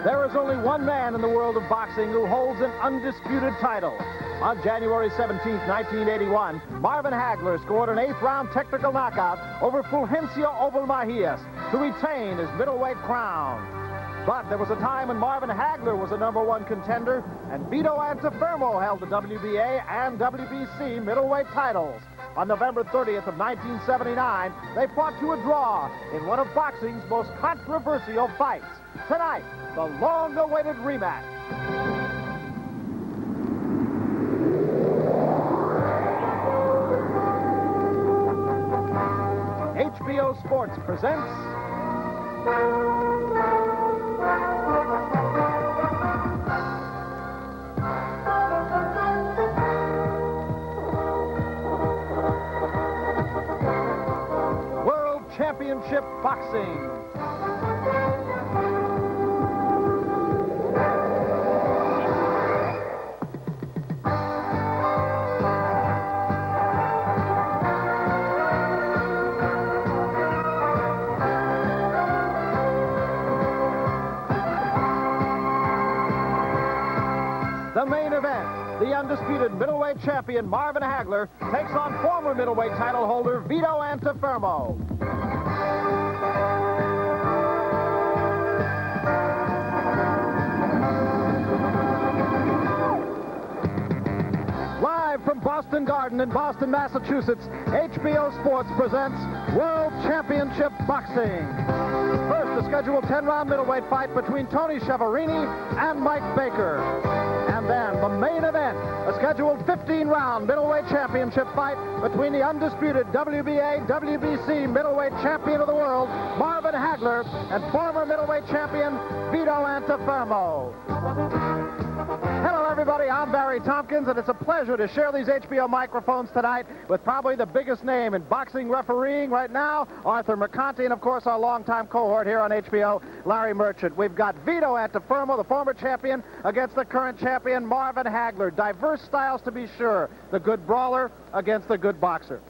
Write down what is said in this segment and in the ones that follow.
There is only one man in the world of boxing who holds an undisputed title. On January 17, 1981, Marvin Hagler scored an 8th-round technical knockout over Fulgencio Ovalmajias to retain his middleweight crown. But there was a time when Marvin Hagler was the #1 contender, and Vito Antuofermo held the WBA and WBC middleweight titles. On November 30th of 1979, they fought to a draw in one of boxing's most controversial fights. Tonight, the long-awaited rematch. HBO Sports presents World Championship Boxing. The main event, the undisputed middleweight champion Marvin Hagler takes on former middleweight title holder Vito Antuofermo. Live from Boston Garden in Boston, Massachusetts, HBO Sports presents World Championship Boxing. First, the scheduled 10-round middleweight fight between Tony Schiavone and Mike Baker. And then the main event, a scheduled 15-round middleweight championship fight between the undisputed WBA, WBC middleweight champion of the world, Marvin Hagler, and former middleweight champion, Vito Antuofermo. Hello, everybody. I'm Barry Tompkins, and it's a pleasure to share these HBO microphones tonight with probably the biggest name in boxing refereeing right now, Arthur Mercanti, and, of course, our longtime cohort here on HBO, Larry Merchant. We've got Vito Antuofermo, the former champion, against the current champion, Marvin Hagler. Diverse styles, to be sure. The good brawler against the good boxer.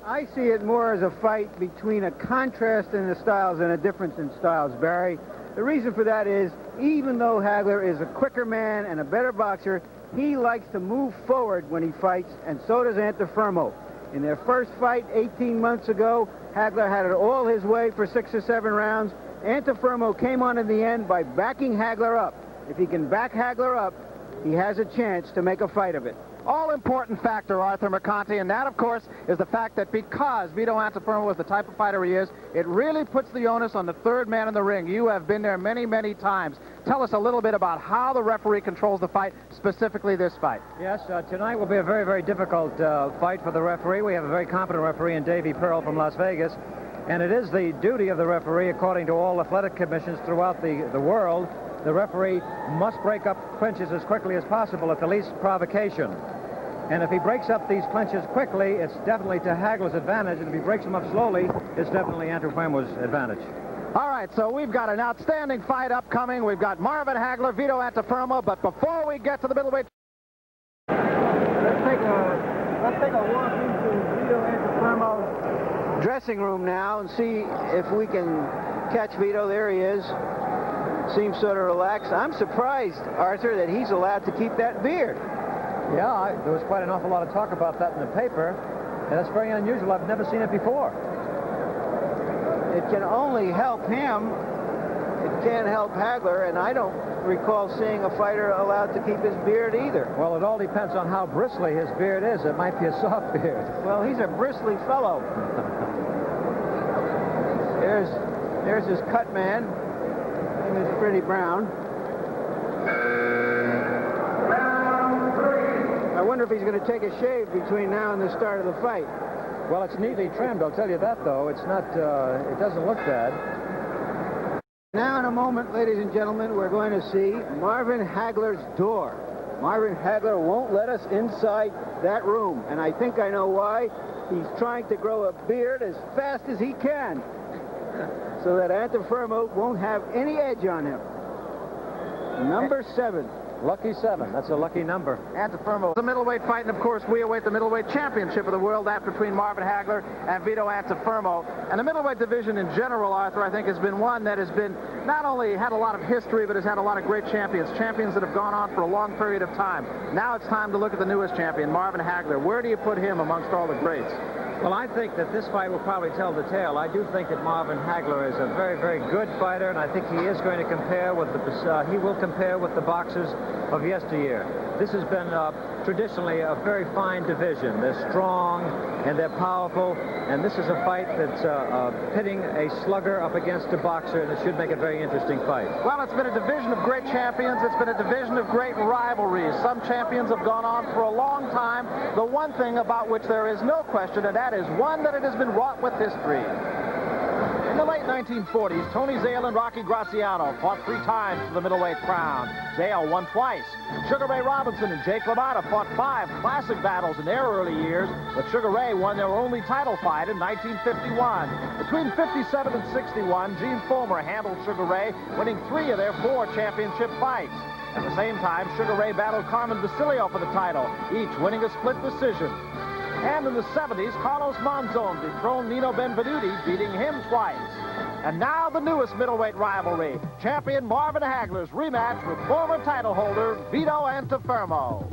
I see it more as a fight between a contrast in the styles and a difference in styles, Barry. The reason for that is, even though Hagler is a quicker man and a better boxer, he likes to move forward when he fights, and so does Antuofermo. In their first fight 18 months ago, Hagler had it all his way for 6 or 7 rounds. Antuofermo came on in the end by backing Hagler up. If he can back Hagler up, he has a chance to make a fight of it. All-important factor, Arthur Mercanti, and that, of course, is the fact that because Vito Antuofermo is the type of fighter he is, it really puts the onus on the third man in the ring. You have been there many, many times. Tell us a little bit about how the referee controls the fight, specifically this fight. Yes, tonight will be a very, very difficult fight for the referee. We have a very competent referee in Davey Pearl from Las Vegas, and it is the duty of the referee, according to all athletic commissions throughout the world, the referee must break up clinches as quickly as possible at the least provocation. And if he breaks up these clinches quickly, it's definitely to Hagler's advantage, and if he breaks them up slowly, it's definitely Antuofermo's advantage. All right, so we've got an outstanding fight upcoming. We've got Marvin Hagler, Vito Antuofermo, but before we get to the middleweight... Let's take a walk into Vito Antuofermo's dressing room now and see if we can catch Vito. There he is. Seems sort of relaxed. I'm surprised, Arthur, that he's allowed to keep that beard. Yeah, there was quite an awful lot of talk about that in the paper, and that's very unusual. I've never seen it before. It can only help him. It can't help Hagler, and I don't recall seeing a fighter allowed to keep his beard either. Well, it all depends on how bristly his beard is. It might be a soft beard. Well, he's a bristly fellow. There's his cut man. His name is Freddie Brown. I wonder if he's going to take a shave between now and the start of the fight. Well, it's neatly trimmed, I'll tell you that, though. It's not, it doesn't look bad. Now, in a moment, ladies and gentlemen, we're going to see Marvin Hagler's door. Marvin Hagler won't let us inside that room, and I think I know why. He's trying to grow a beard as fast as he can so that Antuofermo won't have any edge on him. Number 7. Lucky 7. That's a lucky number. Antuofermo. The middleweight fight, and of course we await the middleweight championship of the world, that between Marvin Hagler and Vito Antuofermo. And the middleweight division in general, Arthur, I think has been one that has been not only had a lot of history, but has had a lot of great champions that have gone on for a long period of time. Now it's time to look at the newest champion, Marvin Hagler. Where do you put him amongst all the greats? Well, I think that this fight will probably tell the tale. I do think that Marvin Hagler is a very, very good fighter, and I think he is going to compare with the boxers of yesteryear. This has been traditionally a very fine division. They're strong and they're powerful, and this is a fight that's pitting a slugger up against a boxer, and it should make a very interesting fight. Well, it's been a division of great champions. It's been a division of great rivalries. Some champions have gone on for a long time. The one thing about which there is no question, and that is one that it has been wrought with history. In the late 1940s, Tony Zale and Rocky Graziano fought 3 times for the middleweight crown. Zale won twice. Sugar Ray Robinson and Jake LaMotta fought 5 classic battles in their early years, but Sugar Ray won their only title fight in 1951. Between 57 and 61, Gene Fulmer handled Sugar Ray, winning 3 of their 4 championship fights. At the same time, Sugar Ray battled Carmen Basilio for the title, each winning a split decision. And in the 70s, Carlos Monzon dethroned Nino Benvenuti, beating him twice. And now the newest middleweight rivalry, champion Marvin Hagler's rematch with former title holder Vito Antuofermo.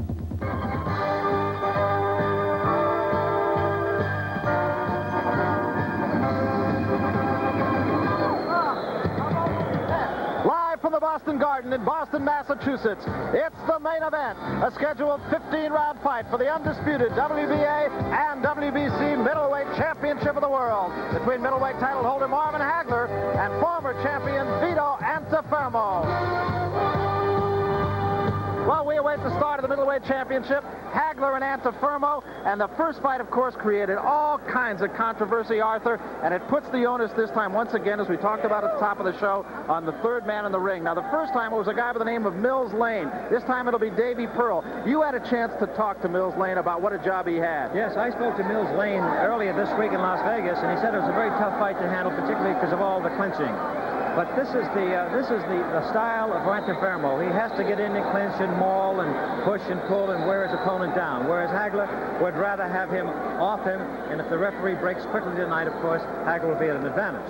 From the Boston Garden in Boston, Massachusetts, it's the main event, a scheduled 15-round fight for the undisputed WBA and WBC middleweight championship of the world between middleweight title holder Marvin Hagler and former champion Vito Antuofermo. Well, we await the start of the middleweight championship, Hagler and Antuofermo, and the first fight, of course, created all kinds of controversy, Arthur, and it puts the onus this time, once again, as we talked about at the top of the show, on the third man in the ring. Now, the first time it was a guy by the name of Mills Lane. This time it'll be Davy Pearl. You had a chance to talk to Mills Lane about what a job he had. Yes, I spoke to Mills Lane earlier this week in Las Vegas, and he said it was a very tough fight to handle, particularly because of all the clinching. But this is the style of Antuofermo. He has to get in and clinch and maul and push and pull and wear his opponent down, whereas Hagler would rather have him off him, and if the referee breaks quickly tonight, of course, Hagler will be at an advantage.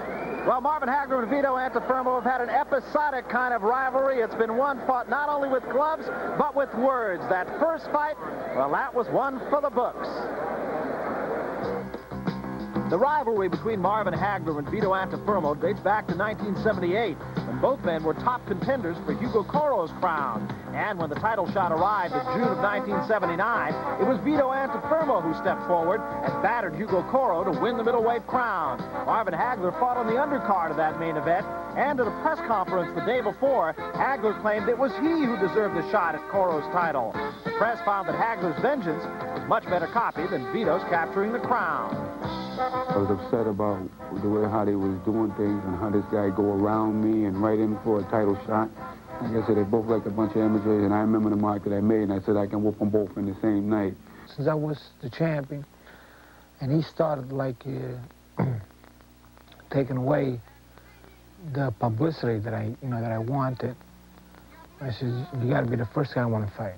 Well, Marvin Hagler and Vito Antuofermo have had an episodic kind of rivalry. It's been one fought not only with gloves, but with words. That first fight, well, that was one for the books. The rivalry between Marvin Hagler and Vito Antuofermo dates back to 1978, when both men were top contenders for Hugo Coro's crown. And when the title shot arrived in June of 1979, it was Vito Antuofermo who stepped forward and battered Hugo Coro to win the middleweight crown. Marvin Hagler fought on the undercard of that main event, and at a press conference the day before, Hagler claimed it was he who deserved the shot at Coro's title. The press found that Hagler's vengeance was much better copy than Vito's capturing the crown. I was upset about the way how they was doing things and how this guy go around me and right in for a title shot. Like I said, they both like a bunch of amateurs, and I remember the mark that I made, and I said I can whoop them both in the same night. Since I was the champion, and he started like taking away the publicity that I wanted, I said, you got to be the first guy I want to fight.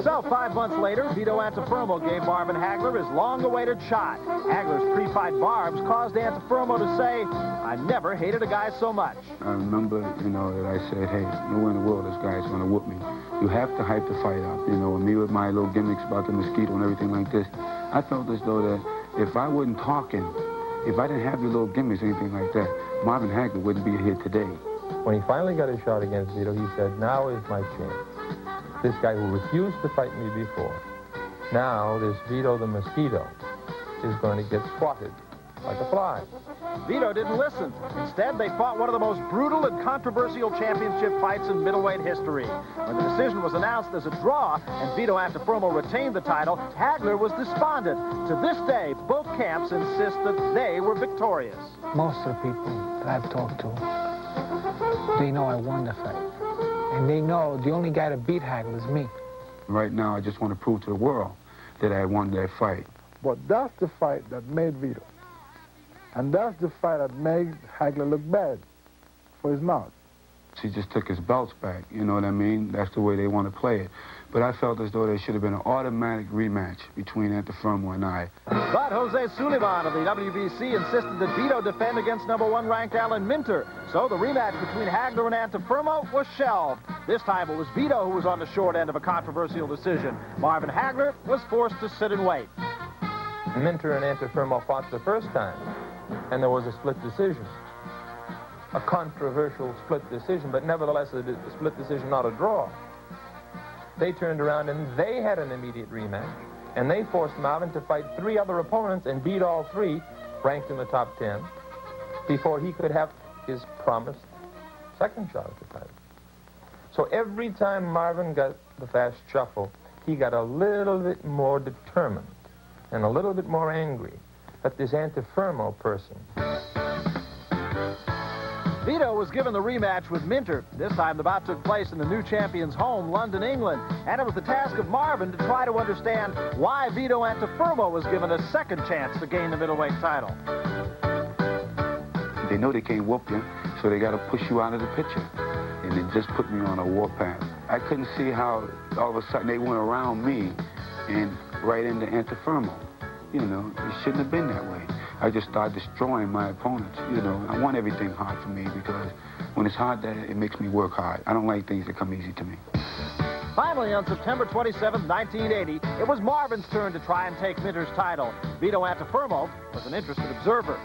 So, 5 months later, Vito Antuofermo gave Marvin Hagler his long-awaited shot. Hagler's pre-fight barbs caused Antuofermo to say, I never hated a guy so much. I remember, that I said, hey, nowhere in the world this guy's going to whoop me. You have to hype the fight up, and me with my little gimmicks about the mosquito and everything like this. I felt as though that if I wasn't talking, if I didn't have the little gimmicks or anything like that, Marvin Hagler wouldn't be here today. When he finally got his shot against Vito, he said, now is my chance. This guy who refused to fight me before, now this Vito the Mosquito is going to get swatted like a fly. Vito didn't listen. Instead, they fought one of the most brutal and controversial championship fights in middleweight history. When the decision was announced as a draw and Vito Antuofermo retained the title, Hagler was despondent. To this day, both camps insist that they were victorious. Most of the people that I've talked to, they know I won the fight. And they know the only guy to beat Hagler is me. Right now, I just want to prove to the world that I won that fight. But that's the fight that made Vito. And that's the fight that made Hagler look bad for his mouth. He just took his belts back, you know what I mean? That's the way they want to play it. But I felt as though there should have been an automatic rematch between Antuofermo and I. But Jose Sullivan of the WBC insisted that Vito defend against #1 ranked Alan Minter. So the rematch between Hagler and Antuofermo was shelved. This time it was Vito who was on the short end of a controversial decision. Marvin Hagler was forced to sit and wait. Minter and Antuofermo fought the first time, and there was a split decision. A controversial split decision, but nevertheless a split decision, not a draw. They turned around and they had an immediate rematch, and they forced Marvin to fight 3 other opponents and beat all 3, ranked in the top 10, before he could have his promised second shot at the title. So every time Marvin got the fast shuffle, he got a little bit more determined and a little bit more angry at this Antuofermo person. Vito was given the rematch with Minter. This time the bout took place in the new champion's home, London, England. And it was the task of Marvin to try to understand why Vito Antuofermo was given a second chance to gain the middleweight title. They know they can't whoop you, so they got to push you out of the picture. And it just put me on a warpath. I couldn't see how all of a sudden they went around me and right into Antuofermo. You know, it shouldn't have been that way. I just started destroying my opponents, you know. I want everything hard for me because when it's hard, it makes me work hard. I don't like things that come easy to me. Finally, on September 27, 1980, it was Marvin's turn to try and take Minter's title. Vito Antuofermo was an interested observer.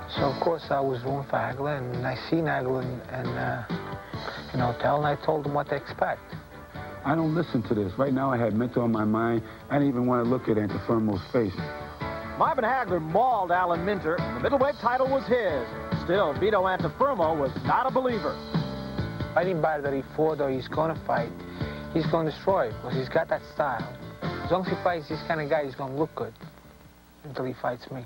So, of course, I was rooting for Hagler, and I seen Hagler in an hotel, and I told him what to expect. I don't listen to this. Right now, I had Minter on my mind. I didn't even want to look at Antuofermo's face. Marvin Hagler mauled Alan Minter. The middleweight title was his. Still, Vito Antuofermo was not a believer. Anybody that he fought or he's going to fight, he's going to destroy because he's got that style. As long as he fights this kind of guy, he's going to look good until he fights me.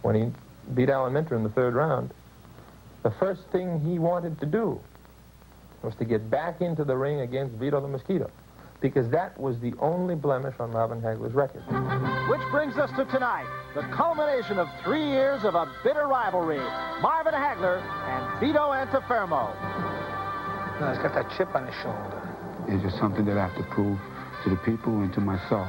When he beat Alan Minter in the 3rd round, the first thing he wanted to do was to get back into the ring against Vito the Mosquito, because that was the only blemish on Marvin Hagler's record. Which brings us to tonight, the culmination of 3 years of a bitter rivalry. Marvin Hagler and Vito Antuofermo. No, he's got that chip on his shoulder. It's just something that I have to prove to the people and to myself.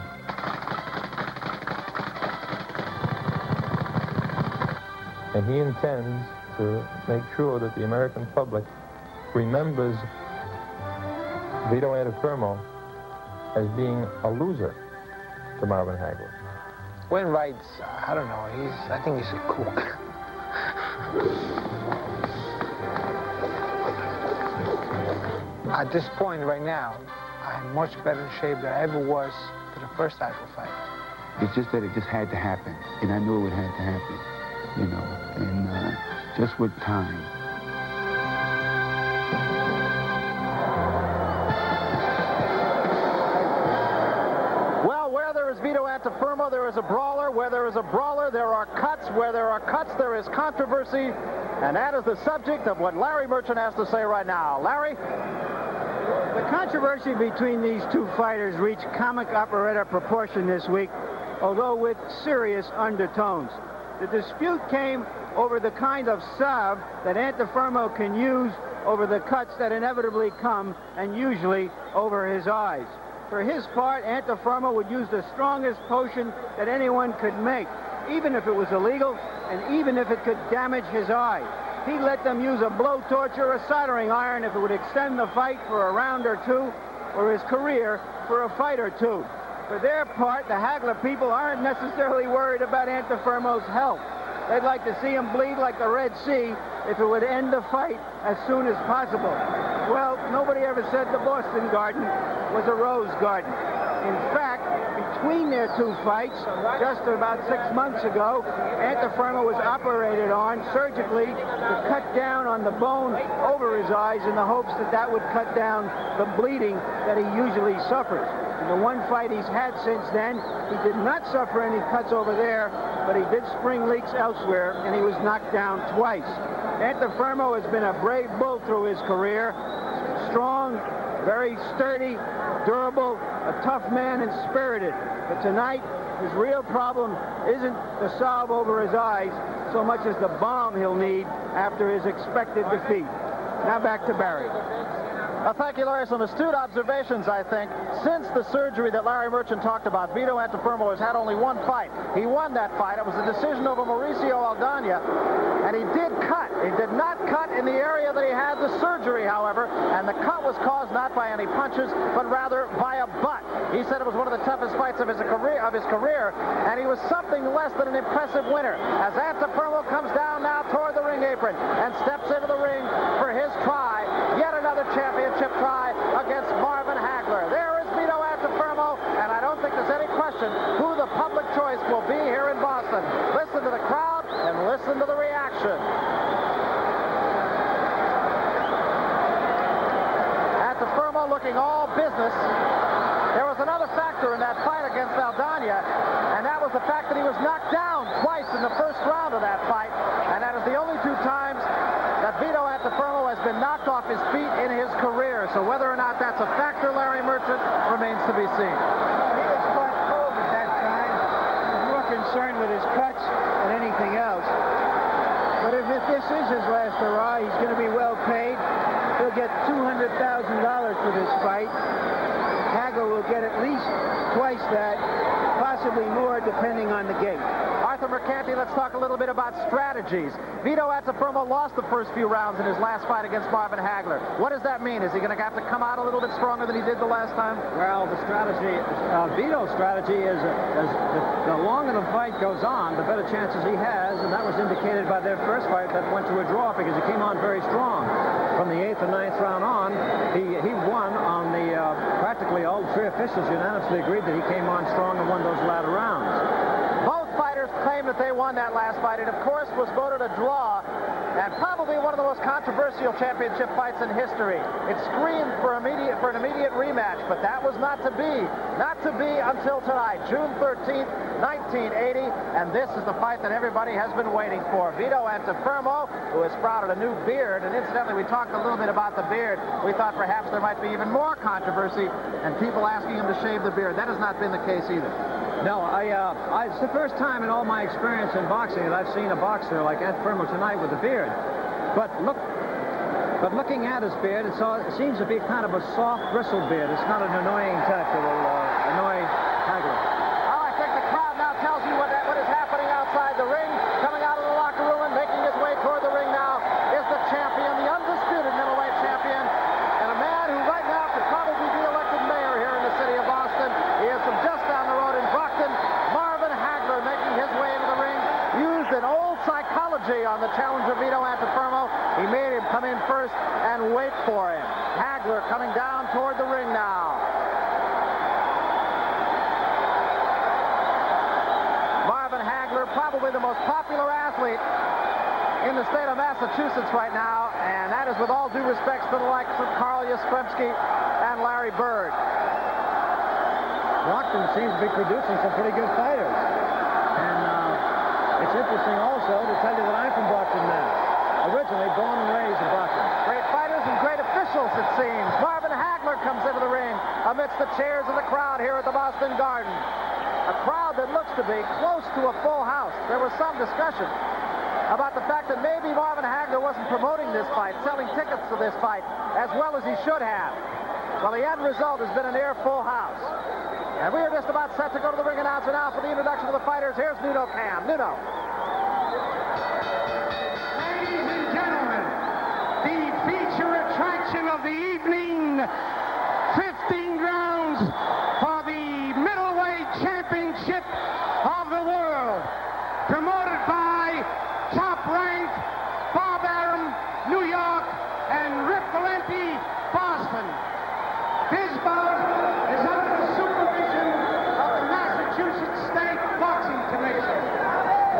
And he intends to make sure that the American public remembers Vito Antuofermo as being a loser to Marvin Hagler. When Wright's, I don't know, I think he's a kook. At this point right now, I'm much better in shape than I ever was to the first Hagler fight. It's just that it just had to happen, and I knew it had to happen, you know, and just with time. Vito Antuofermo, there is a brawler. Where there is a brawler, there are cuts. Where there are cuts, there is controversy. And that is the subject of what Larry Merchant has to say right now. Larry? The controversy between these two fighters reached comic operetta proportion this week, although with serious undertones. The dispute came over the kind of salve that Antuofermo can use over the cuts that inevitably come, and usually over his eyes. For his part, Antuofermo would use the strongest potion that anyone could make, even if it was illegal, and even if it could damage his eye. He let them use a blowtorch or a soldering iron if it would extend the fight for a round or two, or his career for a fight or two. For their part, the Hagler people aren't necessarily worried about Antuofermo's health. They'd like to see him bleed like the Red Sea if it would end the fight as soon as possible. Well, nobody ever said the Boston Garden was a rose garden. In fact, between their two fights, just about 6 months ago, Antuofermo was operated on surgically to cut down on the bone over his eyes in the hopes that that would cut down the bleeding that he usually suffers. In the one fight he's had since then, he did not suffer any cuts over there, but he did spring leaks elsewhere, and he was knocked down twice. Antuofermo has been a brave bull through his career, strong, very sturdy, durable, a tough man and spirited. But tonight, his real problem isn't the salve over his eyes so much as the bomb he'll need after his expected defeat. Now back to Barry. Thank you, Larry. Some astute observations, I think. Since the surgery that Larry Merchant talked about, Vito Antuofermo has had only one fight. He won that fight. It was a decision over Mauricio Aldana, and he did cut. He did not cut in the area that he had the surgery, however, and the cut was caused not by any punches, but rather by a butt. He said it was one of the toughest fights of his career, and he was something less than an impressive winner. As Antuofermo comes down now toward the ring apron and steps into the ring for his try, yet another championship try against Marvin Hagler. There is Vito Antuofermo, and I don't think there's any question who the public choice will be here in Boston. Listen to the crowd and listen to the reaction. Antuofermo looking all business. There was another factor in that fight against Aldana, and that was the fact that he was knocked down twice in the first round of that fight, and that is the only two times that Vito Antuofermo has been knocked off his feet in his career. So whether or not that's a factor, Larry Merchant, remains to be seen. He was quite cold at that time. He was more concerned with his cuts than anything else. But if this is his last hurrah, he's going to be well paid. He'll get $200,000 for this fight. Hagler will get at least twice that, possibly more, depending on the gate. Arthur Mercanti, let's talk a little bit about strategies. Vito Antuofermo lost the first few rounds in his last fight against Marvin Hagler. What does that mean? Is he going to have to come out a little bit stronger than he did the last time? Well, the strategy, Vito's strategy is the longer the fight goes on, the better chances he has, and that was indicated by their first fight that went to a draw because he came on very strong. From the 8th and 9th round on, he won on the practically all three officials unanimously agreed that he came on strong and won those latter rounds. Both fighters claim that they won that last fight. It, of course, was voted a draw, and probably one of the most controversial championship fights in history. It screamed for an immediate rematch, but that was not to be. Not to be until tonight, June 13th, 1980, and this is the fight that everybody has been waiting for. Vito Antuofermo, who has sprouted a new beard, and incidentally, we talked a little bit about the beard. We thought perhaps there might be even more controversy and people asking him to shave the beard. That has not been the case either. No, it's the first time in all my experience in boxing that I've seen a boxer like Antuofermo tonight with a beard. But looking at his beard, it seems to be kind of a soft bristle beard. It's not an annoying touch that will annoy Hagler. Well, I think the crowd now tells you what is happening outside the ring. Coming out of the locker room and making his way toward the ring now is the champion, the undisputed middleweight champion, and a man who right now could probably be elected mayor here in the city of Boston. He is from just down the road in Brockton. Marvin Hagler making his way into the ring. Used an old psychology on the challenger Vito Antuofermo. He made him come in first and wait for him. Hagler coming down toward the ring now. Marvin Hagler, probably the most popular athlete in the state of Massachusetts right now, and that is with all due respects to the likes of Carl Yastrzemski and Larry Bird. Brockton seems to be producing some pretty good fighters. And it's interesting also to tell you that I'm from Brockton now. Originally born and raised in Brockton. Great fighters and great officials, it seems. Marvin Hagler comes into the ring amidst the cheers of the crowd here at the Boston Garden. A crowd that looks to be close to a full house. There was some discussion about the fact that maybe Marvin Hagler wasn't promoting this fight, selling tickets to this fight as well as he should have. Well, the end result has been a near full house. And we are just about set to go to the ring announcer now for the introduction of the fighters. Here's Nuno Cam. Nuno. Ladies and gentlemen, the feature attraction of the evening, 15 rounds for the middleweight championship of the world, promoted by Top Rank, Bob Arum, New York, and Rip Valenti, Boston. This bout is under the supervision of the Massachusetts State Boxing Commission.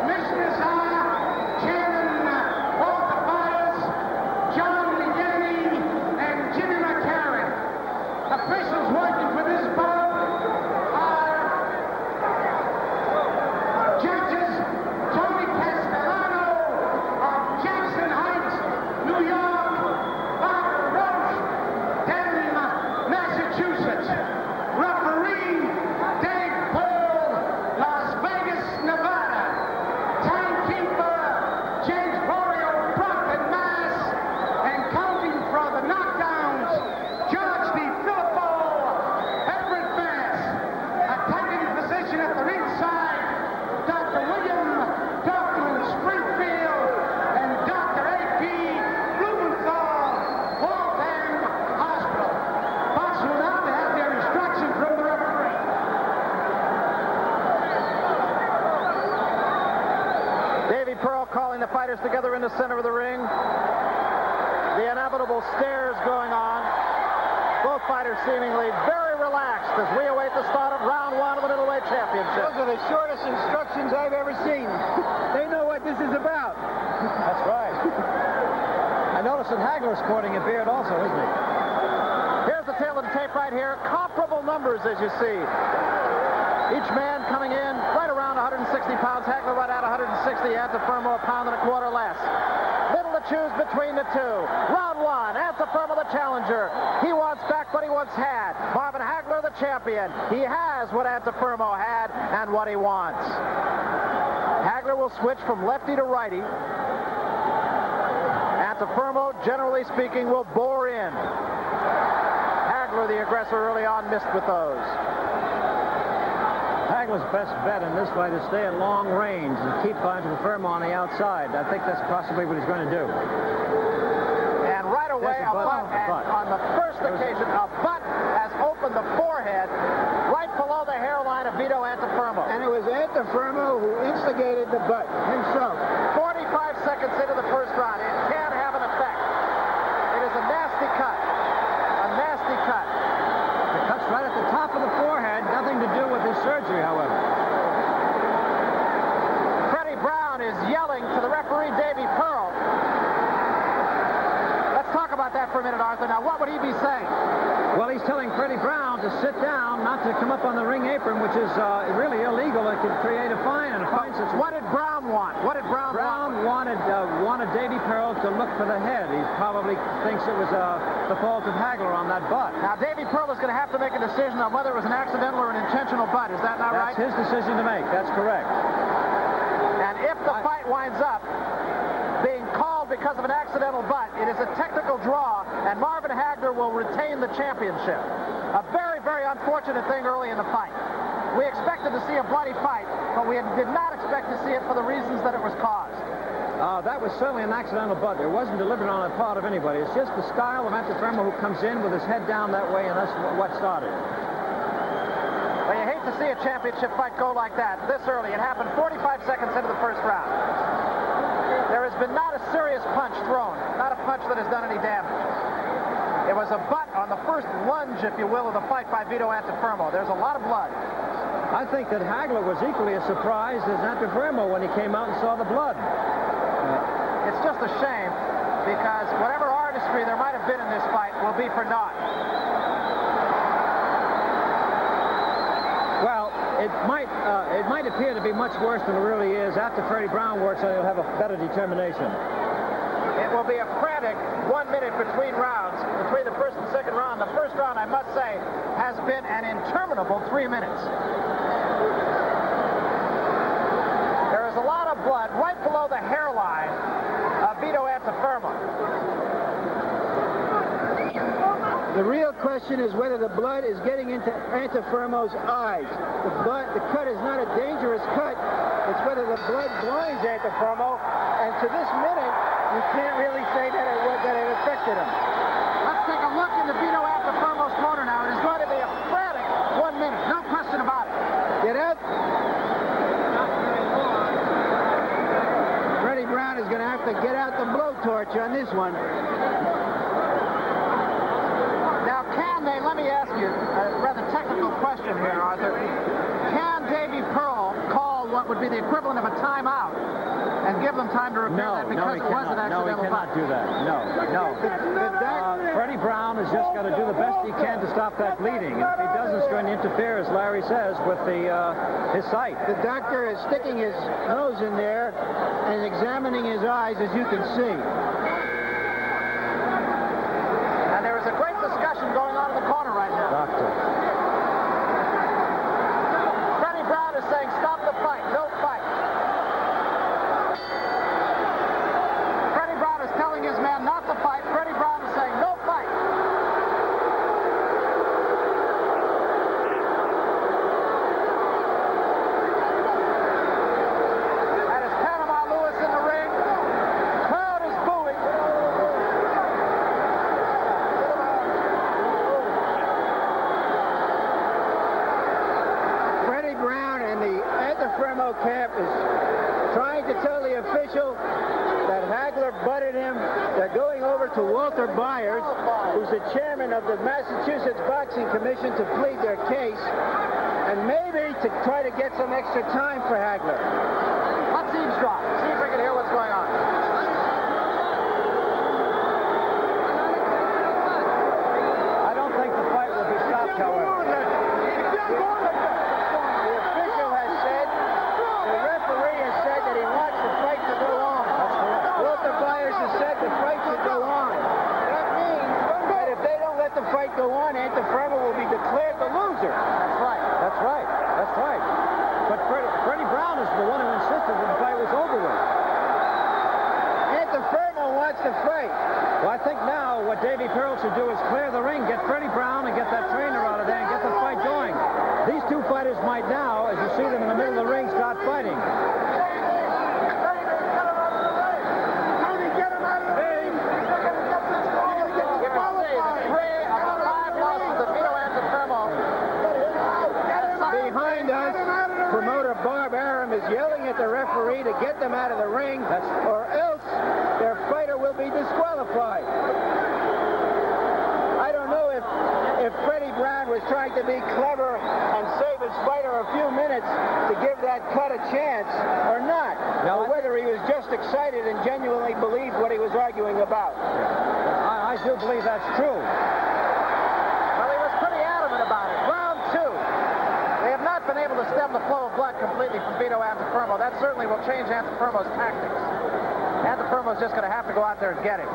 Commissioners are Chairman Walter Byers, John McGinney, and Jimmy McCarran. Officials working for this bout are judges Tony Castellano of Jackson Heights, New York, fighters together in the center of the ring. The inevitable stares going on. Both fighters seemingly very relaxed as we await the start of round one of the middleweight championship. Those are the shortest instructions I've ever seen. They know what this is about. That's right. I noticed that Hagler's sporting a beard also, isn't he? Here's the tail of the tape right here. Comparable numbers, as you see. Each man coming in right around 160 pounds. Hagler right at 160. Antuofermo a pound and a quarter less. Little to choose between the two. Round one, Antuofermo the challenger. He wants back what he once had. Marvin Hagler the champion. He has what Antuofermo had and what he wants. Hagler will switch from lefty to righty. Antuofermo, generally speaking, will bore in. Hagler, the aggressor early on, missed with those. Hagler's best bet in this fight is stay at long range and keep Antuofermo on the outside. I think that's possibly what he's going to do. And right away, a butt. On the first occasion, a butt has opened the forehead right below the hairline of Vito Antuofermo. And it was Antuofermo who instigated the butt himself. 45 seconds into the first round. It can have an effect. It is a nasty cut. A nasty cut. The cut's right at the top of the forehead. Nothing to do with his surgery, however. Freddie Brown is yelling to the referee, Davy Pearl. Let's talk about that for a minute, Arthur. Now, what would he be saying? Well, he's telling Freddie Brown to sit down, not to come up on the ring apron, which is really illegal. It could create a fine and a fine situation. What did Brown want? What did Brown want? Wanted Davy Pearl to look for the head. He probably thinks it was the fault of Hagler on that butt. Now, Davy Pearl is going to have to make a decision on whether it was an accidental or an intentional butt. Is that not right? That's his decision to make. That's correct. And if the fight winds up being called because of an accidental butt, it is a technical draw, and Marvin Hagler will retain the championship. A very, very unfortunate thing early in the fight. We expected to see a bloody fight, but we did not expect to see it for the reasons that it was caused. That was certainly an accidental butt. It wasn't deliberate on the part of anybody. It's just the style of Antuofermo who comes in with his head down that way, and that's what started. Well, you hate to see a championship fight go like that this early. It happened 45 seconds into the first round. There has been not a serious punch thrown, not a punch that has done any damage. It was a butt on the first lunge, if you will, of the fight by Vito Antuofermo. There's a lot of blood. I think that Hagler was equally as surprised as Antuofermo when he came out and saw the blood. It's just a shame because whatever artistry there might have been in this fight will be for naught. Well, it might appear to be much worse than it really is. After Freddie Brown works on it, he'll have a better determination. It will be a frantic 1 minute between rounds, between the first and second round. The first round, I must say, has been an interminable 3 minutes. There is a lot of blood right below the hairline of Vito Antuofermo. The real question is whether the blood is getting into Antuofermo's eyes. The cut is not a dangerous cut. It's whether the blood blinds Antuofermo. And to this minute, you can't really say that it affected him. Let's take a look into Vito Antuofermo's corner now. It is going to be a frantic 1 minute, no question about it. Get out. Freddie Brown is going to have to get out the blowtorch on this one. Now, let me ask you a rather technical question here, Arthur. Can Davy Pearl call what would be the equivalent of a timeout and give them time to repair that because it was an accidental No, he cannot do that. No. Freddie Brown has just got to do the best he can to stop that bleeding. And if he doesn't, it's going to interfere, as Larry says, with his sight. The doctor is sticking his nose in there and examining his eyes, as you can see. And there is a great discussion going on in the corner right now. Doctor. Freddie Brown is saying, stop the fight, no fight. Freddie Brown is telling his man not to fight. Freddie Brown is saying, no fight. That is Panama Lewis in the ring. Crowd is booing. Freddie Brown and the Antuofermo camp is trying to tell the official that Hagler butted him. They're going over to Walter Byers, who's the chairman of the Massachusetts Boxing Commission, to plead their case, and maybe to try to get some extra time for Hagler. Let's eavesdrop. See if we can hear what's going on. I don't think the fight will be stopped, however. The official has said, the referee has said that he wants the fight to go on. That's correct. Walter Byers has said the fight should go on. That means that if they don't let the fight go on, Antuofermo will be declared the loser. That's right. That's right. That's right. But Freddie Brown is the one who insisted that the fight was over with. Antuofermo wants to fight. Well, I think now what Davy Pearl should do is clear the ring, get Freddie Brown, and get that trainer out of there and get the fight going. These two fighters might now, as you see them in the middle of the ring, start fighting. Behind us, promoter Barb Aram is yelling at the referee to get them out of the ring, or else their fighter will be disqualified. I don't know if Freddie Brown was trying to be clever and save his fighter a few minutes to give that cut a chance or not, or whether he was just excited and genuinely believed what he was arguing about. I do believe that's true. Well, he was pretty adamant about it. Round 2. They have not been able to stem the flow of blood completely from Vito Antuofermo. That certainly will change Antuofermo's tactics. Antuofermo's just going to have to go out there and get him.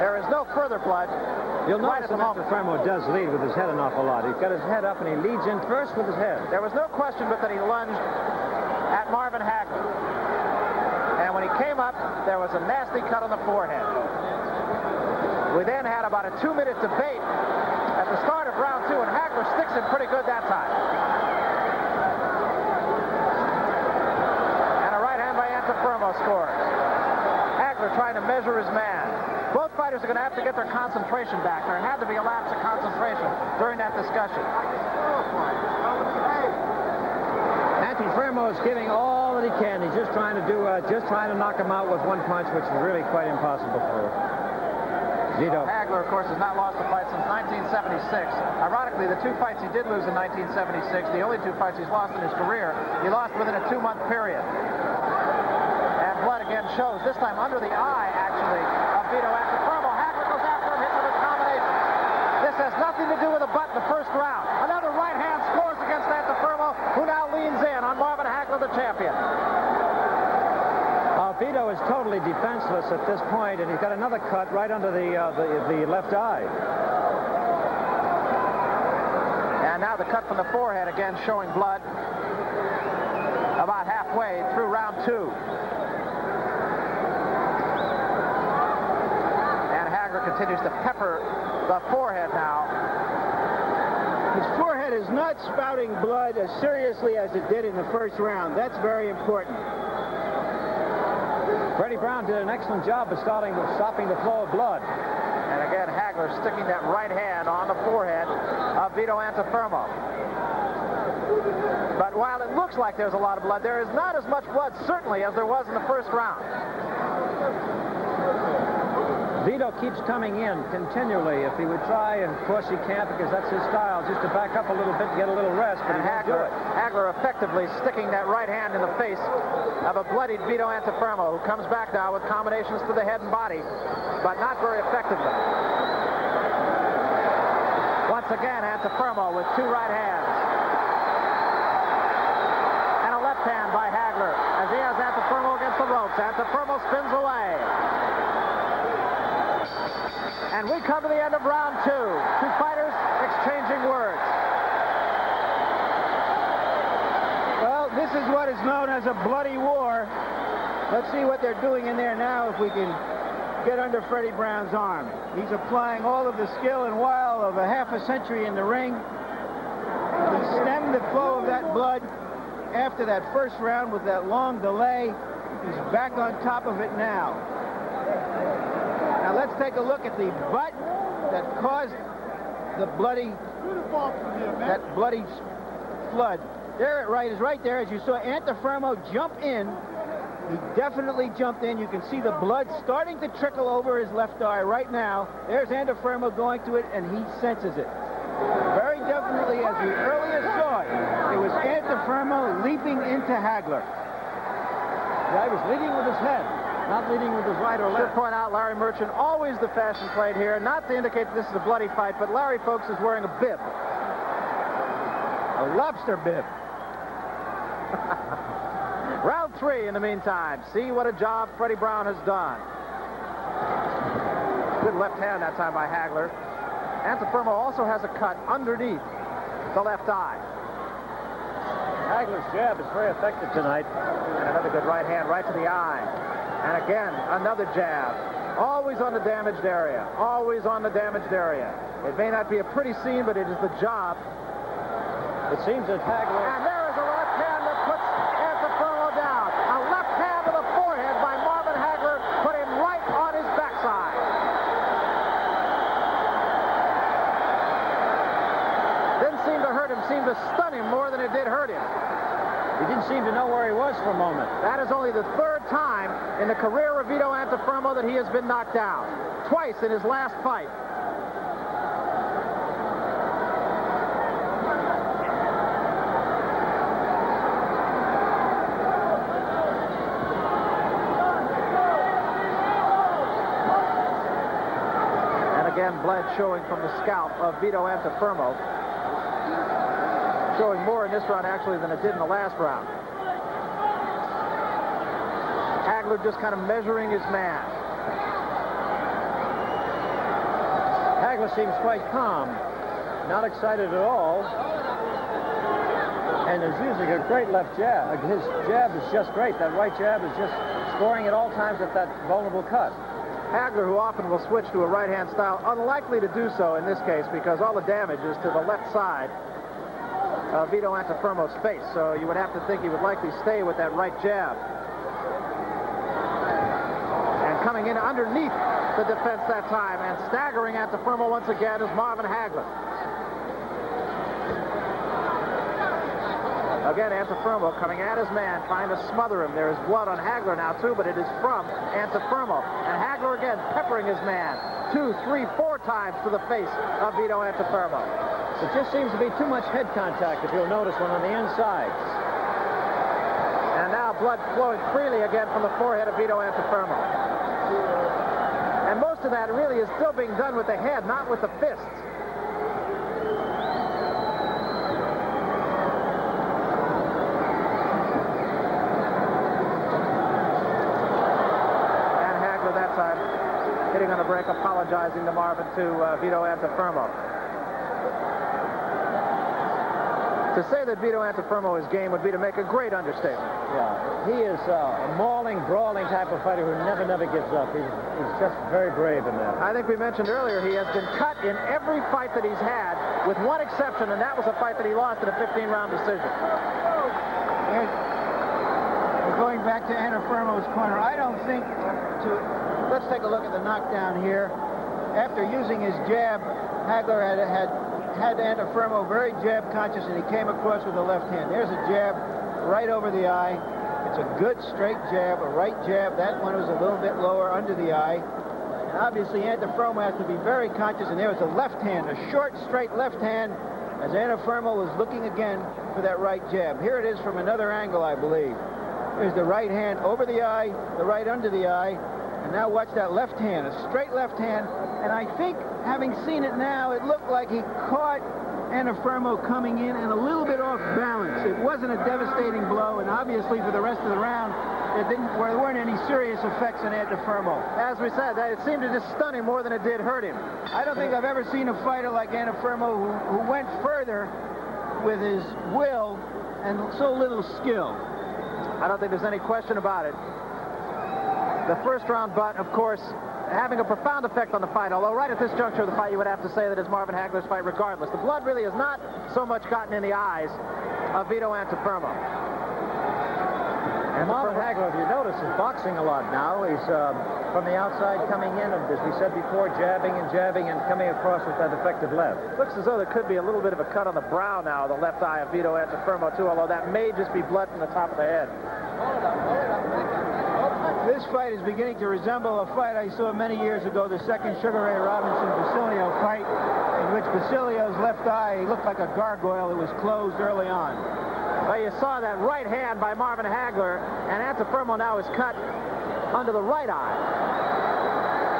There is no further blood. You'll Right notice at that the moment. Antuofermo does lead with his head an awful lot. He's got his head up and he leads in first with his head. There was no question but that he lunged at Marvin Hagler. And when he came up, there was a nasty cut on the forehead. We then had about a 2-minute debate at the start of round 2, and Hagler sticks him pretty good that time. And a right hand by Antuofermo scores. Hagler trying to measure his man. Both fighters are going to have to get their concentration back. There had to be a lapse of concentration during that discussion. Antuofermo is giving all that he can. He's just trying to knock him out with one punch, which is really quite impossible for Vito. Hagler, of course, has not lost a fight since 1976. Ironically, the 2 fights he did lose in 1976, the only 2 fights he's lost in his career, he lost within a 2-month period. And blood again shows, this time under the eye, actually, of Vito Antuofermo. Hagler goes after him, hits him with a combination. This has nothing to do with a butt in the first round. Another right hand scores against Antuofermo, who now leans in on Marvin Hagler, the champion. Vito is totally defenseless at this point, and he's got another cut right under the left eye. And now the cut from the forehead, again showing blood about halfway through round 2. And Hagler continues to pepper the forehead now. His forehead is not spouting blood as seriously as it did in the first round. That's very important. Freddie Brown did an excellent job of stopping the flow of blood. And again, Hagler sticking that right hand on the forehead of Vito Antuofermo. But while it looks like there's a lot of blood, there is not as much blood, certainly, as there was in the first round. Vito keeps coming in continually. If he would try, and of course he can't because that's his style, just to back up a little bit and get a little rest, but And he won't do it. Hagler effectively sticking that right hand in the face of a bloodied Vito Antuofermo, who comes back now with combinations to the head and body, but not very effectively. Once again, Antuofermo with 2 right hands. And a left hand by Hagler as he has Antuofermo against the ropes. Antuofermo spins away. And we come to the end of round 2. 2 fighters exchanging words. Well, this is what is known as a bloody war. Let's see what they're doing in there now if we can get under Freddie Brown's arm. He's applying all of the skill and wile of a half a century in the ring. He stemmed the flow of that blood after that first round with that long delay. He's back on top of it now. Now let's take a look at the butt that caused the bloody flood. There it is right there, as you saw Antuofermo jump in He definitely jumped in. You can see the blood starting to trickle over his left eye right now. There's Antuofermo going to it, and he senses it. Very definitely, as we earlier saw it was Antuofermo leaping into Hagler. Yeah, he was leading with his head, not leading with his right or left. Should point out, Larry Merchant, always the fashion played here, not to indicate that this is a bloody fight, but Larry, folks, is wearing a bib. A lobster bib. Round 3 in the meantime. See what a job Freddie Brown has done. Good left hand that time by Hagler. Antuofermo also has a cut underneath the left eye. Hagler's jab is very effective tonight. And another good right hand right to the eye. And again, another jab. Always on the damaged area. Always on the damaged area. It may not be a pretty scene, but it is the job. It seems that Hagler... And there is a left hand that puts Antuofermo down. A left hand to the forehead by Marvin Hagler put him right on his backside. Didn't seem to hurt him, seemed to stun him more than it did hurt him. He didn't seem to know where he was for a moment. That is only the 3rd time in the career of Vito Antuofermo that he has been knocked down. Twice in his last fight. And again, blood showing from the scalp of Vito Antuofermo. Showing more in this round, actually, than it did in the last round. Hagler just kind of measuring his man. Hagler seems quite calm, not excited at all, and is using a great left jab. His jab is just great. That right jab is just scoring at all times at that vulnerable cut. Hagler, who often will switch to a right-hand style, unlikely to do so in this case because all the damage is to the left side of Vito Antuofermo's face, so you would have to think he would likely stay with that right jab. And coming in underneath the defense that time and staggering Antuofermo once again is Marvin Hagler. Again, Antuofermo coming at his man, trying to smother him. There is blood on Hagler now, too, but it is from Antuofermo. And Hagler again peppering his man 2, 3, 4 times to the face of Vito Antuofermo. It just seems to be too much head contact, if you'll notice, when on the inside. And now blood flowing freely again from the forehead of Vito Antuofermo. And most of that really is still being done with the head, not with the fists. And Hagler that time hitting on the break, apologizing to Vito Antuofermo. To say that Vito Antuofermo is game would be to make a great understatement. Yeah, he is a mauling, brawling type of fighter who never gives up. He's just very brave in that. I think we mentioned earlier he has been cut in every fight that he's had, with one exception, and that was a fight that he lost in a 15-round decision. We're going back to Antuofermo's corner. I don't think let's take a look at the knockdown here. After using his jab, Hagler had Antuofermo very jab conscious, and he came across with the left hand. There's a jab right over the eye. It's a good straight jab, a right jab. That one was a little bit lower under the eye. And obviously Antuofermo has to be very conscious, and there was a left hand, a short, straight left hand, as Antuofermo was looking again for that right jab. Here it is from another angle, I believe. There's the right hand over the eye, the right under the eye, and now watch that left hand, a straight left hand. And I think, having seen it now, it looked like he caught Antuofermo coming in and a little bit off balance. It wasn't a devastating blow, and obviously for the rest of the round, there weren't any serious effects on Antuofermo. As we said, it seemed to just stun him more than it did hurt him. I don't think I've ever seen a fighter like Antuofermo who went further with his will and so little skill. I don't think there's any question about it. The first round butt, of course, having a profound effect on the fight, although right at this juncture of the fight, you would have to say that it's Marvin Hagler's fight regardless. The blood really has not so much gotten in the eyes of Vito Antuofermo. And Marvin Hagler, if you notice, is boxing a lot now. He's from the outside coming in, and as we said before, jabbing and coming across with that effective left. Looks as though there could be a little bit of a cut on the brow now, the left eye of Vito Antuofermo, too, although that may just be blood from the top of the head. This fight is beginning to resemble a fight I saw many years ago, the second Sugar Ray Robinson-Basilio fight, in which Basilio's left eye looked like a gargoyle. It was closed early on. Well, you saw that right hand by Marvin Hagler, and Antuofermo now is cut under the right eye.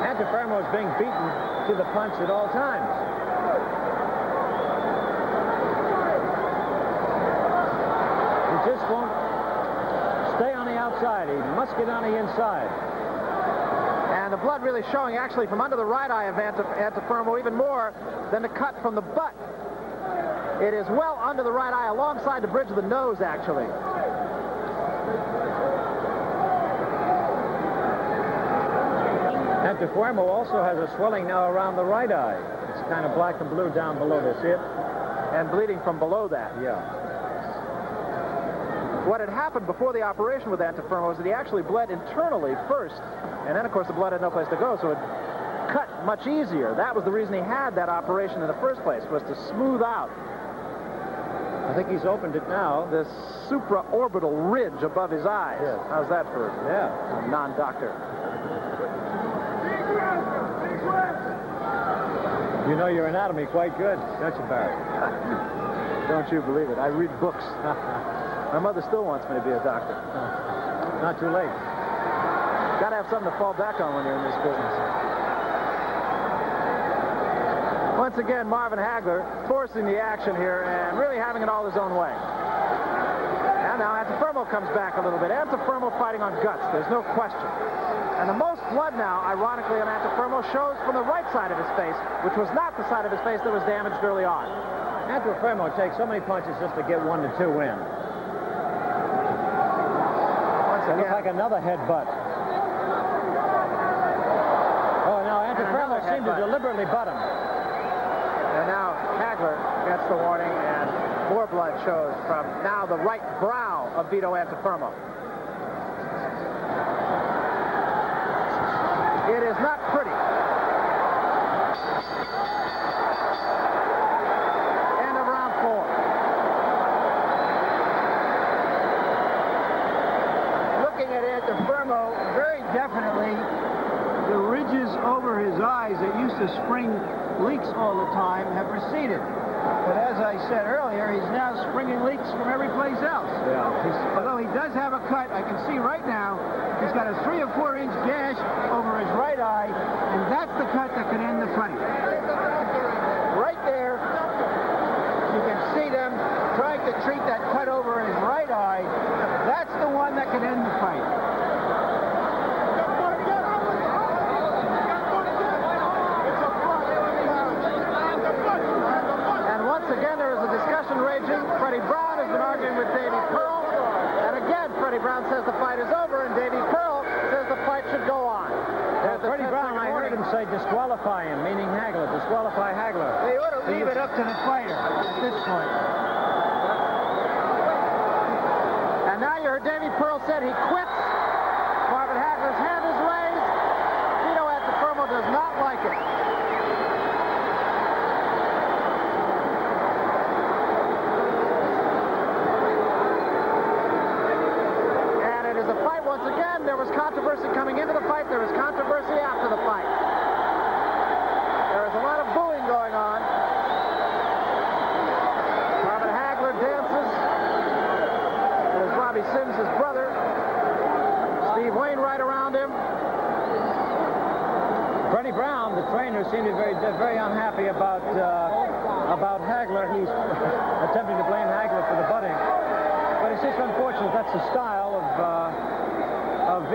Antuofermo is being beaten to the punch at all times. He just won't stay on the outside. He must get on the inside. And the blood really showing actually from under the right eye of Antuofermo even more than the cut from the butt. It is well under the right eye, alongside the bridge of the nose, actually. Antuofermo also has a swelling now around the right eye. It's kind of black and blue down below this. See it? And bleeding from below that. Yeah. What had happened before the operation with Antuofermo was that he actually bled internally first, and then, of course, the blood had no place to go, so it cut much easier. That was the reason he had that operation in the first place, was to smooth out. I think he's opened it now. This supraorbital ridge above his eyes. Yes. How's that for a non-doctor? You know your anatomy quite good, don't you, Barry? Don't you believe it? I read books. My mother still wants me to be a doctor. Not too late. Got to have something to fall back on when you're in this business. Once again, Marvin Hagler forcing the action here and really having it all his own way. And now Antuofermo comes back a little bit. Antuofermo fighting on guts, there's no question. And the most blood now, ironically, on Antuofermo shows from the right side of his face, which was not the side of his face that was damaged early on. Antuofermo takes so many punches just to get 1 to 2 in. It looks like another headbutt. Oh, now Antuofermo seemed to deliberately butt him. And now Hagler gets the warning, and more blood shows from now the right brow of Vito Antuofermo. It is not pretty. End of round 4. Looking at Antuofermo, very definitely the ridges over his eyes that used to spring leaks all the time have receded. But as I said earlier, he's now springing leaks from every place else. Yeah. Although he does have a cut, I can see right now, he's got a 3 or 4 inch gash over his right eye, and that's the cut that can end the fight. Right there, you can see them trying to treat that cut over his right eye. That's the one that can end the fight. Again, there is a discussion raging. Freddie Brown has been arguing with Davy Pearl. And again, Freddie Brown says the fight is over, and Davy Pearl says the fight should go on. Freddie Brown, I heard him say disqualify him, meaning Hagler. Disqualify Hagler. They ought to leave it up to the fighter at this point. And now you heard Davy Pearl said he quits. Marvin Hagler's hand is raised. Vito Antuofermo does not like it. Once again, there was controversy coming into the fight. There was controversy after the fight. There is a lot of booing going on. Marvin Hagler dances. There's Bobby Sims, his brother. Steve Wainwright around him. Freddie Brown, the trainer, seemed to be very unhappy about Hagler. He's attempting to blame Hagler for the butting. But it's just unfortunate. That's the style of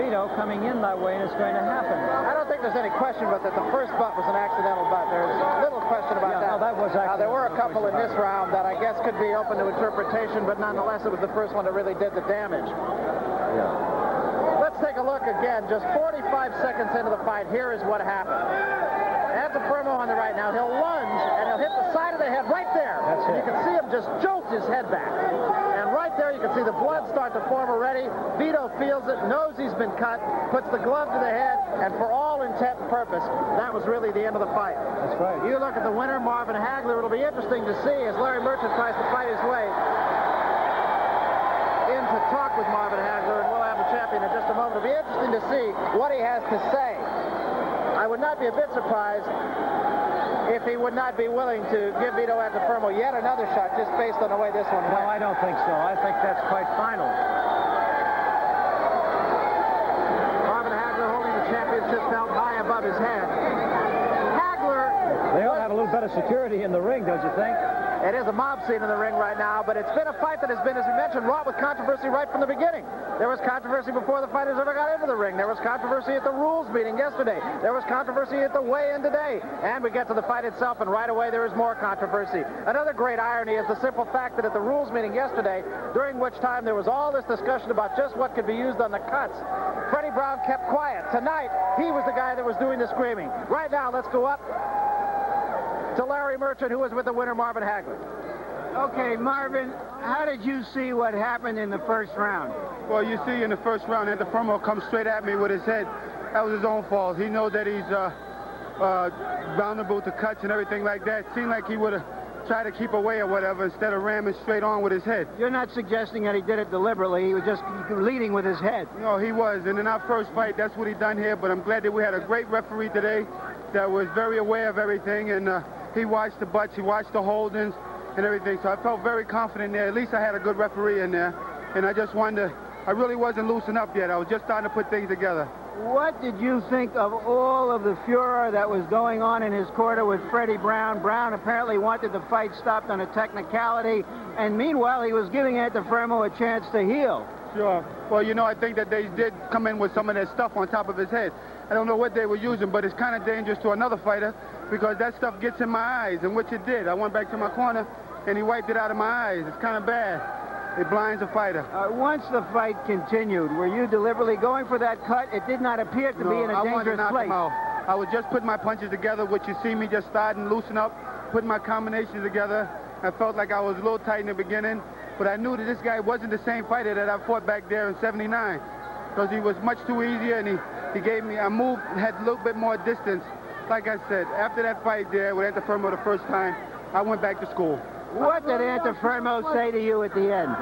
Vito coming in that way, and it's going to happen. I don't think there's any question but that the first butt was an accidental butt. There's little question about that. No, that was accidental. There were a couple in this round that I guess could be open to interpretation, but nonetheless, it was the first one that really did the damage. Yeah. Let's take a look again. Just 45 seconds into the fight, here is what happened. Antuofermo on the right now. He'll lunge, and he'll hit the side of the head right there. That's it. You can see him just jolt his head back. And right there, you can see the blood start to form already. Vito feels it, knows he's been cut, puts the glove to the head, and for all intent and purpose, that was really the end of the fight. That's right. You look at the winner, Marvin Hagler. It'll be interesting to see as Larry Merchant tries to fight his way into to talk with Marvin Hagler, and we'll have the champion in just a moment. It'll be interesting to see what he has to say. I would not be a bit surprised if he would not be willing to give Vito Antuofermo yet another shot just based on the way this one went. No, I don't think so. I think that's quite final. Marvin Hagler holding the championship belt high above his head. Hagler... They all have a little better security in the ring, don't you think? It is a mob scene in the ring right now, but it's been a fight that has been, as we mentioned, wrought with controversy right from the beginning. There was controversy before the fighters ever got into the ring. There was controversy at the rules meeting yesterday. There was controversy at the weigh-in today. And we get to the fight itself, and right away there is more controversy. Another great irony is the simple fact that at the rules meeting yesterday, during which time there was all this discussion about just what could be used on the cuts, Freddie Brown kept quiet. Tonight, he was the guy that was doing the screaming. Right now, let's go up to Larry Merchant, who was with the winner, Marvin Hagler. Okay, Marvin, how did you see what happened in the first round? Well, you see in the first round, Antuofermo comes straight at me with his head. That was his own fault. He knows that he's vulnerable to cuts and everything like that. Seemed like he would have tried to keep away or whatever instead of ramming straight on with his head. You're not suggesting that he did it deliberately. He was just leading with his head. No, he was. And in our first fight, that's what he done here. But I'm glad that we had a great referee today that was very aware of everything. And he watched the butts, he watched the holdings and everything. So I felt very confident there. At least I had a good referee in there. And I just wanted to, I really wasn't loosened up yet. I was just starting to put things together. What did you think of all of the furor that was going on in his corner with Freddie Brown? Brown apparently wanted the fight stopped on a technicality, and meanwhile he was giving Antuofermo a chance to heal. Sure. Well, you know, I think that they did come in with some of that stuff on top of his head. I don't know what they were using, but it's kind of dangerous to another fighter because that stuff gets in my eyes, and which it did. I went back to my corner, and he wiped it out of my eyes. It's kind of bad. It blinds a fighter. Once the fight continued, were you deliberately going for that cut? It did not appear to be in a dangerous place. I was just putting my punches together, which you see me just starting, loosen up, putting my combinations together. I felt like I was a little tight in the beginning, but I knew that this guy wasn't the same fighter that I fought back there in '79 because he was much too easier, and he gave me, I moved, had a little bit more distance. Like I said, after that fight there with Antuofermo the first time, I went back to school. What did Antuofermo say to you at the end?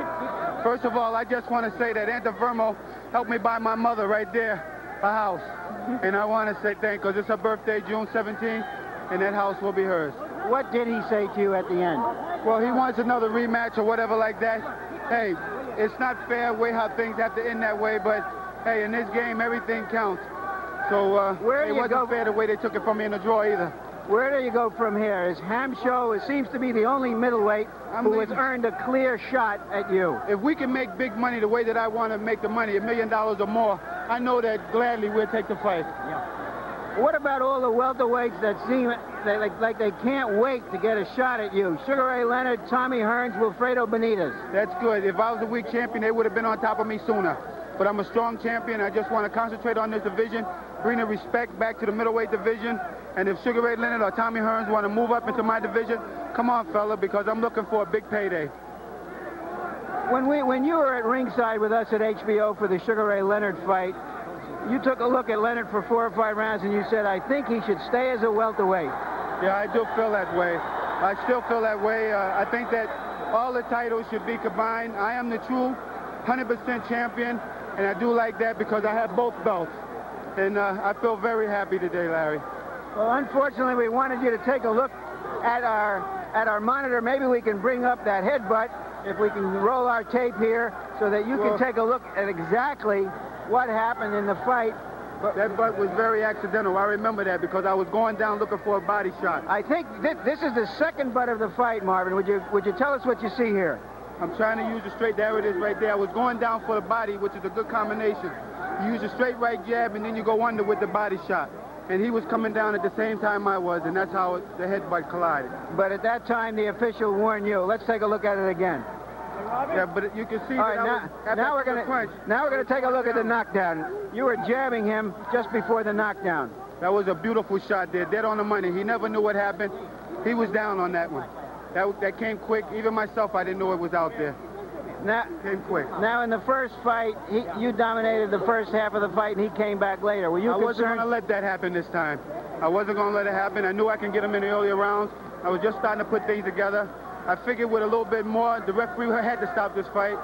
First of all, I just want to say that Antuofermo helped me buy my mother right there a house. And I want to say thank you because it's her birthday, June 17th, and that house will be hers. What did he say to you at the end? Well, he wants another rematch or whatever like that. Hey, it's not fair way how things have to end that way, but hey, in this game, everything counts. So it wasn't fair the way they took it from me in the draw either. Where do you go from here? Is Hamsho, it seems to be the only middleweight who has earned a clear shot at you. If we can make big money the way that I want to make the money, $1 million or more, I know that gladly we'll take the fight. Yeah. What about all the welterweights that seem like they can't wait to get a shot at you? Sugar Ray Leonard, Tommy Hearns, Wilfredo Benitez. That's good. If I was a weak champion, they would have been on top of me sooner. But I'm a strong champion. I just want to concentrate on this division, bring the respect back to the middleweight division. And if Sugar Ray Leonard or Tommy Hearns want to move up into my division, come on, fella, because I'm looking for a big payday. When you were at ringside with us at HBO for the Sugar Ray Leonard fight, you took a look at Leonard for 4 or 5 rounds and you said, I think he should stay as a welterweight. Yeah, I do feel that way. I still feel that way. I think that all the titles should be combined. I am the true 100% champion, and I do like that because I have both belts. And I feel very happy today, Larry. Well, unfortunately, we wanted you to take a look at our monitor. Maybe we can bring up that headbutt if we can roll our tape here so that you can take a look at exactly what happened in the fight. That butt was very accidental. I remember that because I was going down looking for a body shot. I think this is the second butt of the fight, Marvin. Would you tell us what you see here? I'm trying to use the straight. There it is right there. I was going down for the body, which is a good combination. You use a straight right jab, and then you go under with the body shot. And he was coming down at the same time I was, and that's how the headbutt collided. But at that time, the official warned you. Let's take a look at it again. Yeah, but you can see all right, now we're going to take a look at the knockdown. You were jabbing him just before the knockdown. That was a beautiful shot there, dead on the money. He never knew what happened. He was down on that one. That came quick. Even myself, I didn't know it was out there. Now, came quick. Now, in the first fight, you dominated the first half of the fight, and he came back later. Were you concerned? I wasn't going to let that happen this time. I wasn't going to let it happen. I knew I can get him in the earlier rounds. I was just starting to put things together. I figured with a little bit more, the referee had to stop this fight.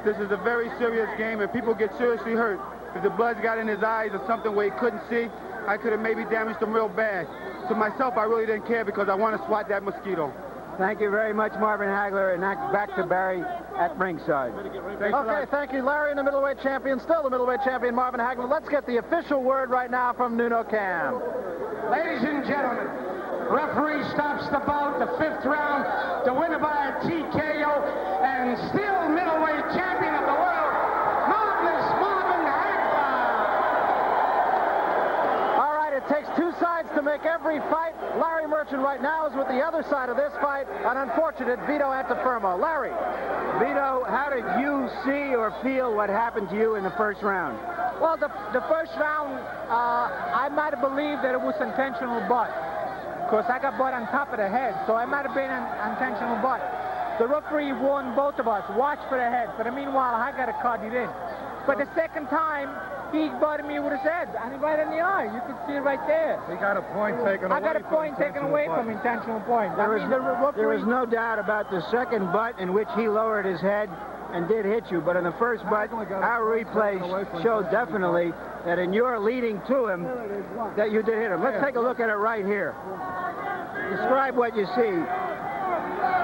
this is a very serious game, and people get seriously hurt. If the blood's got in his eyes or something where he couldn't see, I could have maybe damaged him real bad. To myself, I really didn't care because I want to swat that mosquito. Thank you very much, Marvin Hagler, and back to Barry at ringside. Okay, thank you, Larry, and the middleweight champion, still the middleweight champion, Marvin Hagler. Let's get the official word right now from Nuno Cam. Ladies and gentlemen, referee stops the bout, the 5th round, the winner by a TKO, and still middleweight champion of the world, Marvellous Marvin Hagler. All right, it takes two sides to make every fight. Larry Merchant right now is with the other side of this fight, an unfortunate Vito Antuofermo. Larry. Vito, how did you see or feel what happened to you in the first round? Well, the first round, I might have believed that it was intentional butt. Because I got butt on top of the head, so it might have been an intentional butt. The referee warned both of us, watch for the head. But meanwhile, I got a card it in. But the second time, he butted me with his head, and right in the eye. You could see it right there. He got a point taken away. I got a point taken away from intentional point. There was no doubt about the second butt in which he lowered his head and did hit you. But in the first butt, our replay showed definitely that in your leading to him, that you did hit him. Let's take a look at it right here. Describe what you see.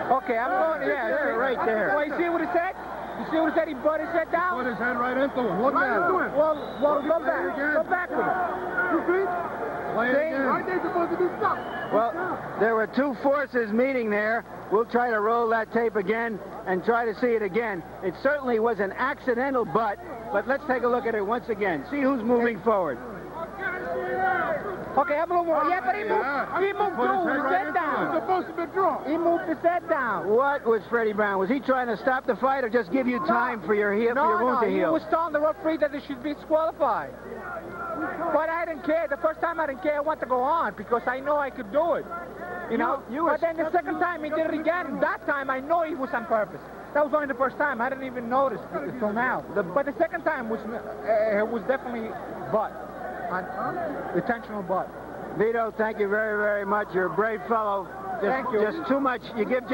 Okay, I'm going, yeah. Right there. Well, you see what he said? You see what he said? He butt his head down? Put his head right into him. Look at him. Well, go back. Go back with it. You see? Play it again. Aren't they supposed to do stuff? Well, there were two forces meeting there. We'll try to roll that tape again and try to see it again. It certainly was an accidental butt, but let's take a look at it once again. See who's moving forward. Okay, I'm a little more. Yeah, but he moved his head down. It's supposed to be drawn. He moved his head down. What was Freddie Brown? Was he trying to stop the fight or just give you time for your wound to heal? He was telling the referee that it should be disqualified. But I didn't care. The first time I didn't care. I wanted to go on because I know I could do it. You know? But then the second time he did it again. That time I know he was on purpose. That was only the first time. I didn't even notice until now. But the second time was definitely butt. Intentional butt. Vito, thank you very, very much. You're a brave fellow. Thank you. Just too much. You gave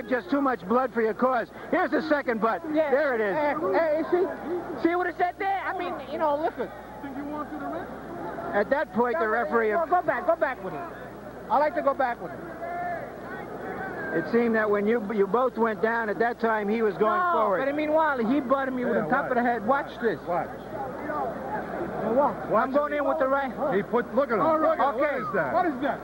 just too much blood for your cause. Here's the second butt. Yeah. There it is. Hey, see what it said there? I mean, you know, look at. At that point, the referee. Go back with it. I like to go back with it. It seemed that when you both went down, at that time he was going forward. But meanwhile, he butted me with the top of the head. Watch this. Watch. I'm going in with the right. Look at him. Okay. What is that? What is that?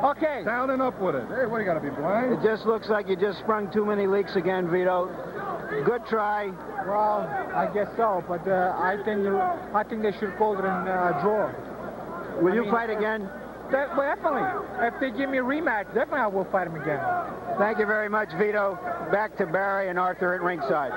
Okay. Down and up with it. Hey, what, you got to be blind? It just looks like you just sprung too many leaks again, Vito. Good try. Well, I guess so, but I think they should call it a draw. Will you fight again? Definitely. If they give me a rematch, definitely I will fight him again. Thank you very much, Vito. Back to Barry and Arthur at ringside.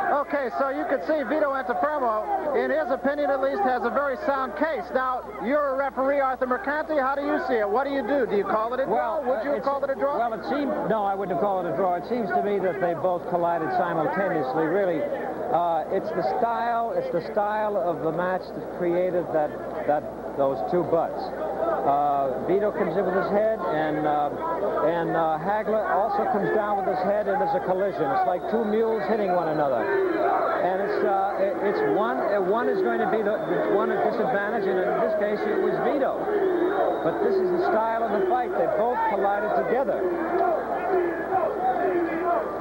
Okay, so you can see Vito Antuofermo, in his opinion at least, has a very sound case. Now, you're a referee, Arthur Mercanti. How do you see it? What do you do? Do you call it a draw? Would you have called it a draw? Well, it seemed... No, I wouldn't have called it a draw. It seems to me that they both collided simultaneously, really. It's the style of the match that created those two butts. Vito comes in with his head, and Hagler also comes down with his head, and there's a collision. It's like two mules hitting one another, and it's one is going to be the one at disadvantage, and in this case it was Vito. But this is the style of the fight. They both collided together.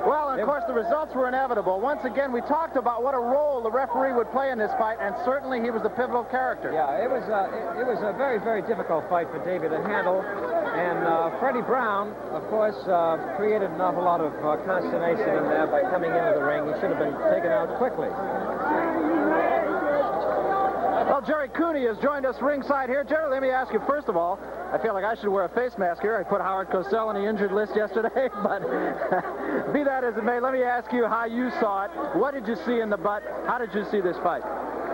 Well, of course, the results were inevitable. Once again, we talked about what a role the referee would play in this fight, and certainly he was the pivotal character. Yeah, it was a very, very difficult fight for Davey to handle, and Freddie Brown, of course, created an awful lot of consternation in there by coming into the ring. He should have been taken out quickly. Well, Jerry Cooney has joined us ringside here. Jerry, let me ask you, first of all, I feel like I should wear a face mask here. I put Howard Cosell on the injured list yesterday, but be that as it may, let me ask you how you saw it. What did you see in the butt? How did you see this fight?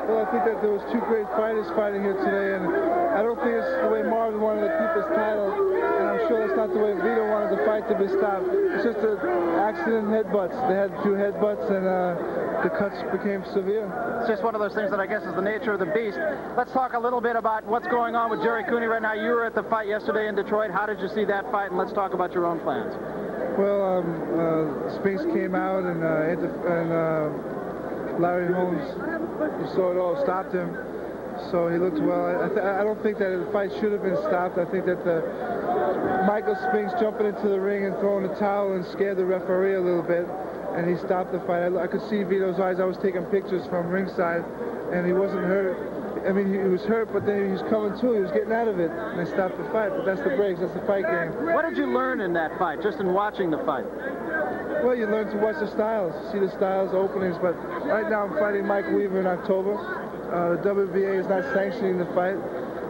Well, I think that there was two great fighters fighting here today, and I don't think it's the way Marvin wanted to keep his title, and I'm sure that's not the way Vito wanted the fight to be stopped. It's just an accident headbutts. They had two headbutts, and the cuts became severe. It's just one of those things that I guess is the nature of the beast. Let's talk a little bit about what's going on with Jerry Cooney right now. You were at the fight yesterday in Detroit. How did you see that fight? And let's talk about your own plans. Well, Spinks came out and Larry Holmes, you saw it all, stopped him. So he looked well. I don't think that the fight should have been stopped. I think that Michael Spinks jumping into the ring and throwing the towel and scared the referee a little bit, and he stopped the fight. I could see Vito's eyes. I was taking pictures from ringside, and he wasn't hurt. I mean, he was hurt, but then he was coming to. He was getting out of it, and they stopped the fight. But that's the breaks. That's the fight game. What did you learn in that fight, just in watching the fight? Well, you learn to watch the styles, see the styles, openings. But right now I'm fighting Mike Weaver in October. The WBA is not sanctioning the fight,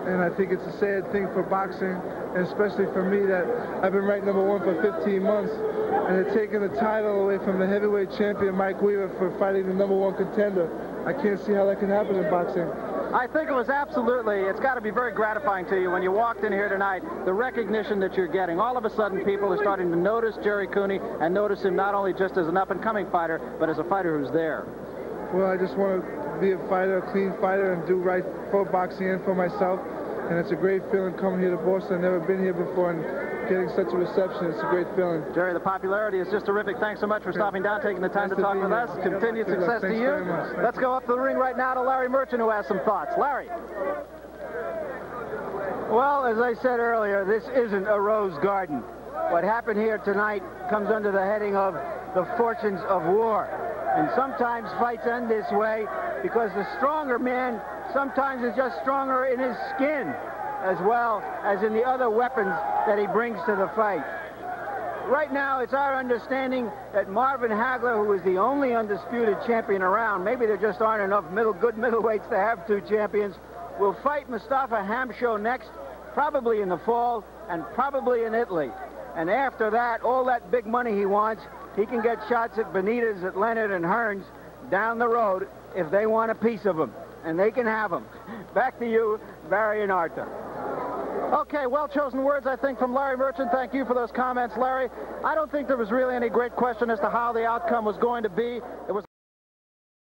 and I think it's a sad thing for boxing, and especially for me that I've been ranked #1 for 15 months, and they're taking the title away from the heavyweight champion Mike Weaver for fighting the #1 contender. I can't see how that can happen in boxing. I think it was absolutely, it's got to be very gratifying to you when you walked in here tonight, the recognition that you're getting. All of a sudden, people are starting to notice Jerry Cooney and notice him not only just as an up-and-coming fighter, but as a fighter who's there. Well, I just want to be a fighter, a clean fighter, and do right for boxing and for myself. And it's a great feeling coming here to Boston. I've never been here before, and getting such a reception, it's a great feeling. Jerry, the popularity is just terrific. Thanks so much for stopping down, taking the time to talk with us. Continued success to you. Let's go up to the ring right now to Larry Merchant, who has some thoughts. Larry. Well, as I said earlier, this isn't a rose garden. What happened here tonight comes under the heading of the fortunes of war. And sometimes fights end this way because the stronger man sometimes is just stronger in his skin as well as in the other weapons that he brings to the fight. Right now, it's our understanding that Marvin Hagler, who is the only undisputed champion around, maybe there just aren't enough good middleweights to have two champions, will fight Mustafa Hamsho next, probably in the fall, and probably in Italy. And after that, all that big money he wants, he can get shots at Benitez, at Leonard, and Hearns down the road if they want a piece of him. And they can have him. Back to you, Barry and Arthur. Okay, well-chosen words, I think, from Larry Merchant. Thank you for those comments, Larry. I don't think there was really any great question as to how the outcome was going to be. It was